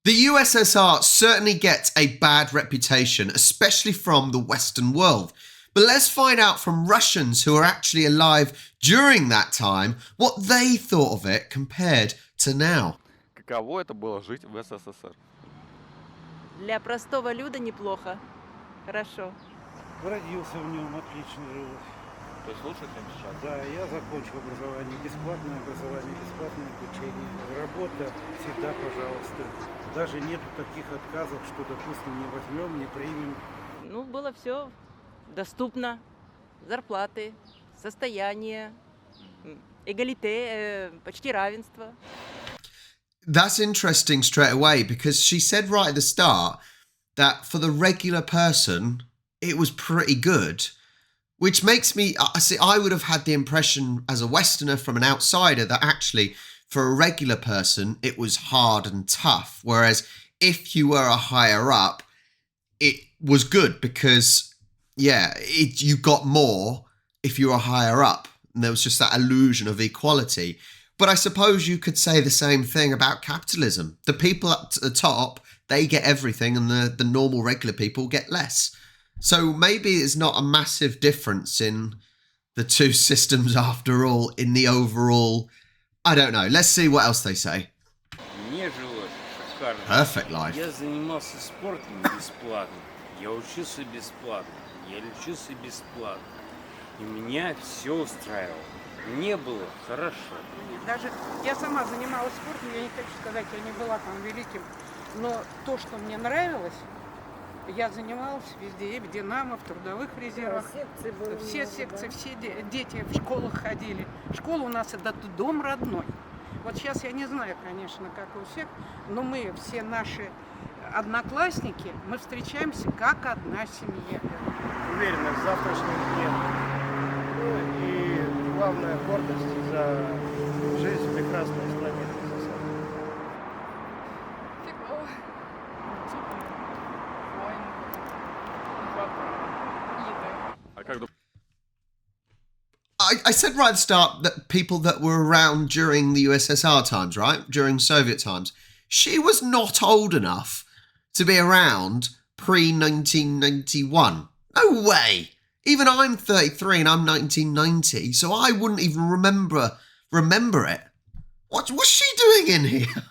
The USSR certainly gets a bad reputation, especially from the Western world. But let's find out from Russians who are actually alive during that time what they thought of it compared to now. Каково это было жить в СССР? Для простого люда неплохо. Хорошо. Родился в нем, отлично жил. То есть лучше, чем сейчас? Да, я закончил образование, бесплатное обучение. Работа всегда, пожалуйста. Даже нету таких отказов, что, допустим, не возьмем, не примем. Ну, было все доступно. Зарплаты, состояние, эгалите, почти равенство. That's interesting straight away because she said right at the start that for the regular person, it was pretty good. Which makes me, I would have had the impression as a Westerner from an outsider that actually for a regular person, it was hard and tough. Whereas if you were a higher up, it was good because, you got more if you were higher up. And there was just that illusion of equality. But I suppose you could say the same thing about capitalism. The people up to the top, they get everything and the normal regular people get less. So maybe it's not a massive difference in the two systems after all, in the overall, I don't know. Let's see what else they say. Мне жилось шикарно. Perfect life. Я занимался спортом бесплатно. Я учился бесплатно. Я лечился бесплатно. И меня все устраивало. Мне было хорошо. Даже я сама занималась спортом, я не хочу сказать, я не была там великим, но то, что мне нравилось, я занималась везде, и в «Динамо», в трудовых резервах. Все секции, все дети в школах ходили. Школа у нас это дом родной. Вот сейчас я не знаю, конечно, как у всех, но мы, все наши одноклассники, мы встречаемся как одна семья. Уверенность в завтрашнем дне. И главная гордость за жизнь в прекрасной стране. I said right at the start that people that were around during the USSR times, right? During Soviet times. She was not old enough to be around pre-1991. No way! Even I'm 33 and I'm 1990, so I wouldn't even remember it. What's she doing in here?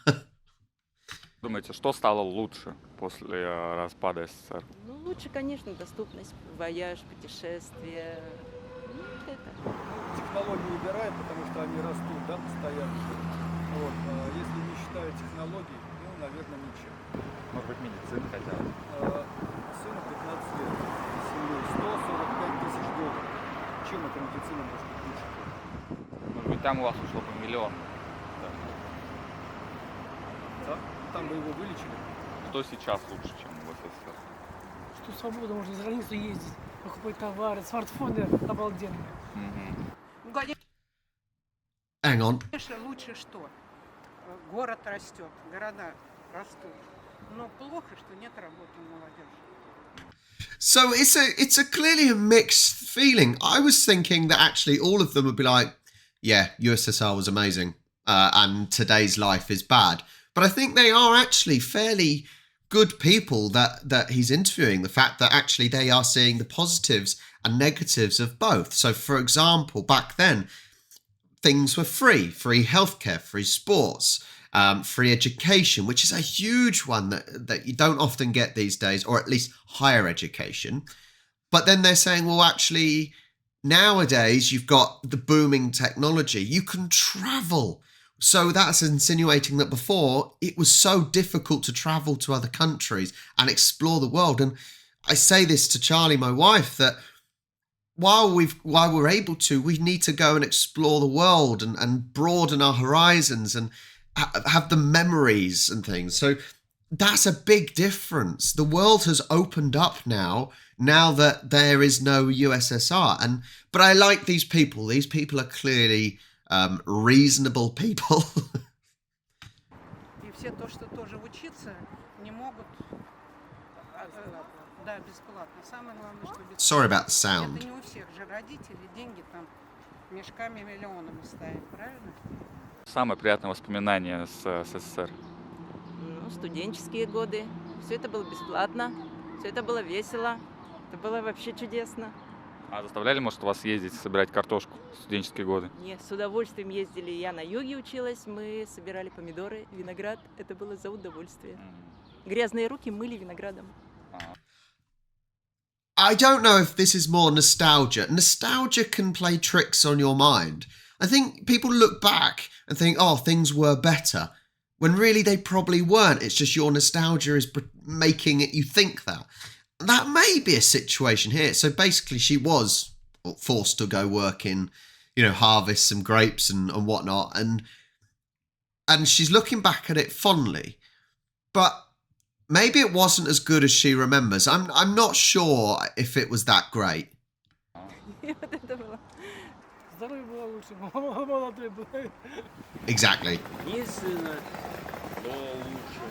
Думаете, что стало лучше после распада СССР? Ну, лучше, конечно, доступность, вояж, путешествия. Ну, это. Технологии убирают, потому что они растут, да, постоянно. Вот. Если не считая технологий, ну, наверное, ничего. Может быть, медицина хотя бы? Сыну 15 лет, семьей, $145 тысяч. Чем эта медицина может быть лучше? Может быть, там у вас ушло по миллиону. Да? Там бы его вылечили. Что сейчас лучше, чем в СССР? Что свобода, можно за границу ездить, покупать товары, смартфоны обалденные. Ну, конечно, Hang on. лучше что? Город растет, города растут. Но плохо, что нет работы у молодежи. So it's a clearly a mixed feeling. I was thinking that actually all of them would be like, yeah, USSR was amazing, and today's life is bad. But I think they are actually fairly good people that he's interviewing. The fact that actually they are seeing the positives and negatives of both. So, for example, back then, things were free healthcare, free sports, free education, which is a huge one that you don't often get these days, or at least higher education. But then they're saying, well, actually, nowadays you've got the booming technology. You can travel. So that's insinuating that before it was so difficult to travel to other countries and explore the world. And I say this to Charlie, my wife, that while we're able to, we need to go and explore the world and broaden our horizons and have the memories and things. So that's a big difference. The world has opened up now that there is no USSR. But I like these people. These people are clearly reasonable people. И все то, что тоже учиться, не могут. Да, бесплатно. Самое главное, что бесплатно. Sorry about the sound. Это не у всех же родители деньги там мешками, миллионами ставят, правильно? Самое приятное воспоминание с СССР? Ну, студенческие годы. Все это было бесплатно, все это было весело. Это было вообще чудесно. А заставляли, может, вас ездить, собирать картошку в студенческие годы? Не, с удовольствием ездили. Я на юге училась, мы собирали помидоры, виноград. Это было за удовольствие. Грязные руки мыли виноградом. I don't know if this is more nostalgia. Nostalgia can play tricks on your mind. I think people look back and think, oh, things were better, when really they probably weren't. It's just your nostalgia is making it you think that. That may be a situation here. So basically she was forced to go work in, harvest some grapes and whatnot. And she's looking back at it fondly. But maybe it wasn't as good as she remembers. I'm not sure if it was that great. Здоровье было лучше, молодой был. Exactly. Единственное, было лучше.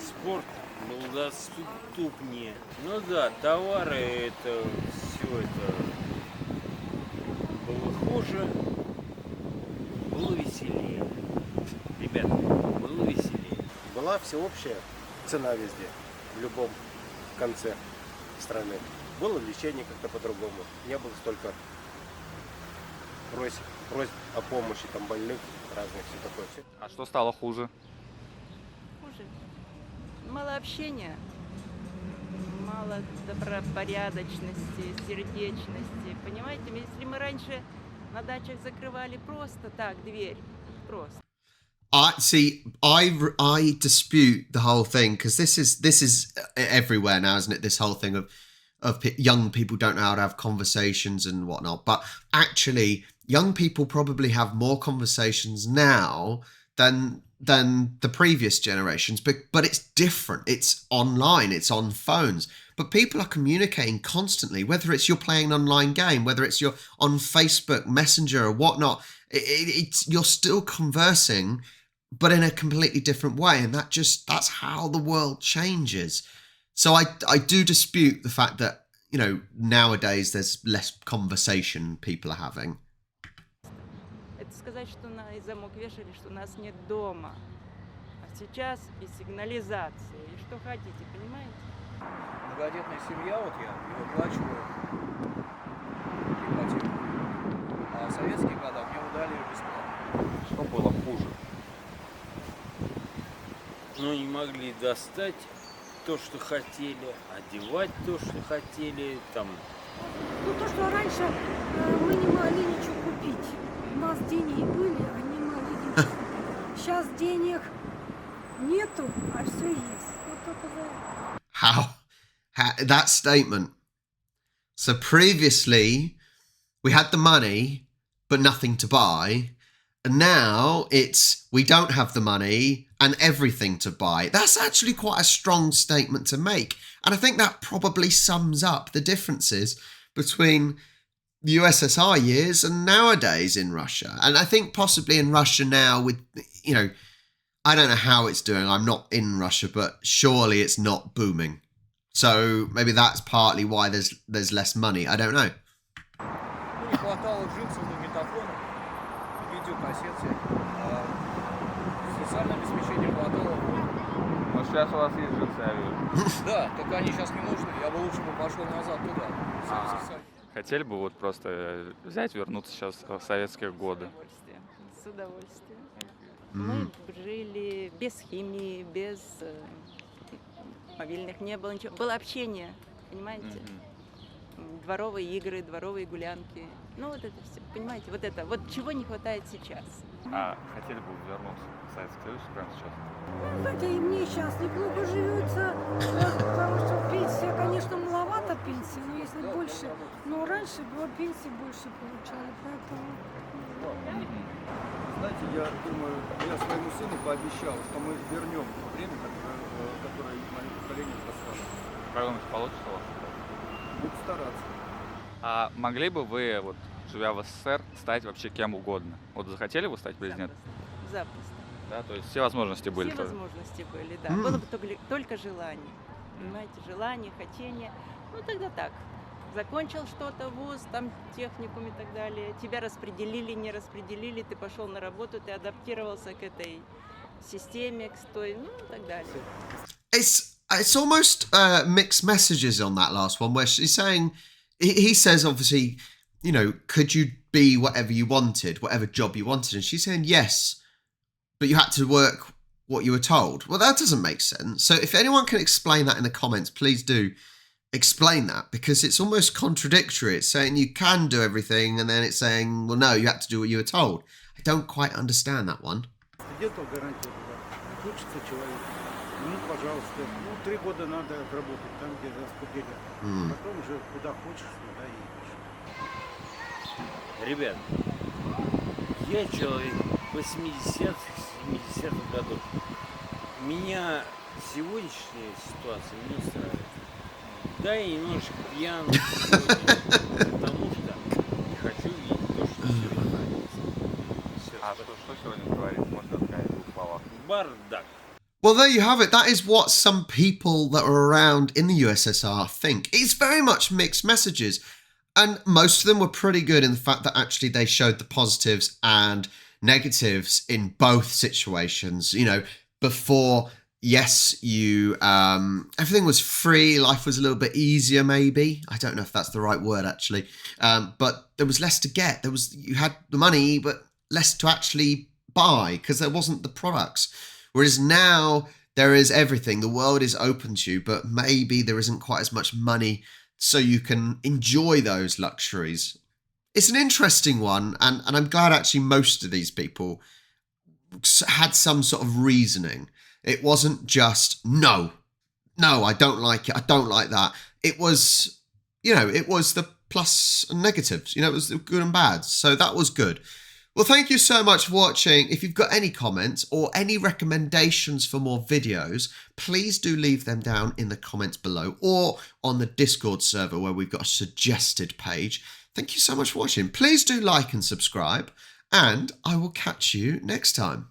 Спорт был доступнее. Ну да, товары, это все это было хуже, было веселее. Ребята, было веселее. Была всеобщая цена везде, в любом конце страны. Было лечение как-то по-другому. Не было столько просьб о помощи, там больных разных, все такое. А что стало хуже? Хуже. Мало общения, мало добропорядочности, сердечности. Понимаете, если мы раньше на дачах закрывали просто так дверь, просто. I dispute the whole thing, because this is everywhere now, isn't it? This whole thing of young people don't know how to have conversations and whatnot. But actually, young people probably have more conversations now than the previous generations. But it's different. It's online. It's on phones. But people are communicating constantly, whether it's you're playing an online game, whether it's you're on Facebook Messenger or whatnot. You're still conversing, but in a completely different way. And that's how the world changes. So I do dispute the fact that, nowadays there's less conversation people are having. Это сказать, что на замок вешали, что нас нет дома. А сейчас и сигнализация, и что хотите, понимаете? Многодетная семья, вот я и выплачиваю ипотеку. А в советские годы мне удали ее бесплатно. Что было хуже? Но не могли достать то, что хотели, одевать то, что хотели, там. Ну, то, что раньше мы не могли ничего купить. У нас деньги были, а не могли ничего купить. Сейчас денег нету, а все есть. Вот только за это. How that statement. So previously we had the money but nothing to buy, and now it's we don't have the money and everything to buy. That's actually quite a strong statement to make, and I think that probably sums up the differences between the USSR years and nowadays in Russia. And I think possibly in Russia now with, I don't know how it's doing. I'm not in Russia, but surely it's not booming. So maybe that's partly why there's less money. I don't know. Ну, не хватало джинсов, магнитофона, видеокассет всяких. Социальное обеспечение хватало. Ну, сейчас у вас есть джинсы, я вижу. Да, только они сейчас не нужны. Я бы лучше пошел назад туда. в Советский Союз. Хотели бы вот просто взять, вернуться сейчас в советские годы? С удовольствием. Мы жили без химии, без мобильных, не было ничего. Было общение, понимаете? Дворовые игры, дворовые гулянки. Ну вот это все, понимаете? Вот чего не хватает сейчас. А хотели бы вернуться в Советский Союз прямо сейчас? Ну, знаете, и мне сейчас неплохо живется, потому что пенсия, конечно, маловато пенсии, но если больше, но раньше было пенсии больше получали, поэтому... Знаете, я думаю, я своему сыну пообещал, что мы вернем то время, которое мое поколение просрало. Как думаете, получится у вас? Буду стараться. А могли бы вы, вот, живя в СССР, стать вообще кем угодно? Вот захотели вы стать президентом? Запросто. Да, то есть все возможности были. Все тоже. возможности были, да. Было бы только желание. Понимаете, желание, хотение. Ну тогда так. Закончил что-то, вуз, там техникум и так далее. Тебя распределили, не распределили, ты пошел на работу, ты адаптировался к этой системе, к той, ну и так далее. It's almost mixed messages on that last one, where she's saying, he says, obviously, you know, could you be whatever you wanted, whatever job you wanted? And she's saying, yes, but you had to work what you were told. Well, that doesn't make sense. So if anyone can explain that in the comments, please do explain that, because it's almost contradictory. It's saying you can do everything, and then it's saying, well, no, you had to do what you were told. I don't quite understand that one. Студентов гарантия была. Учится человек. Ну, пожалуйста. Ну, 3 года надо отработать там, где распределят. Потом уже куда хочешь, туда едешь. Ребят, я человек 80-х, 70-х годов. Меня сегодняшняя ситуация не устраивает. Да, я немножечко пьян, потому что не хочу видеть то, что сегодня творится. А что сегодня творится? Можно рассказать в 2 словах? Бардак. Well, there you have it. That is what some people that were around in the USSR think. It's very much mixed messages. And most of them were pretty good in the fact that actually they showed the positives and negatives in both situations. You know, before, yes, you everything was free. Life was a little bit easier, maybe. I don't know if that's the right word, actually. But there was less to get. You had the money, but less to actually buy because there wasn't the products. Whereas now there is everything. The world is open to you, but maybe there isn't quite as much money so you can enjoy those luxuries. It's an interesting one, and I'm glad actually most of these people had some sort of reasoning. It wasn't just, no, I don't like it, I don't like that. It was, you know, it was the plus and negatives, you know, it was the good and bad. So that was good. Well, thank you so much for watching. If you've got any comments or any recommendations for more videos, please do leave them down in the comments below or on the Discord server where we've got a suggested page. Thank you so much for watching. Please do like and subscribe, and I will catch you next time.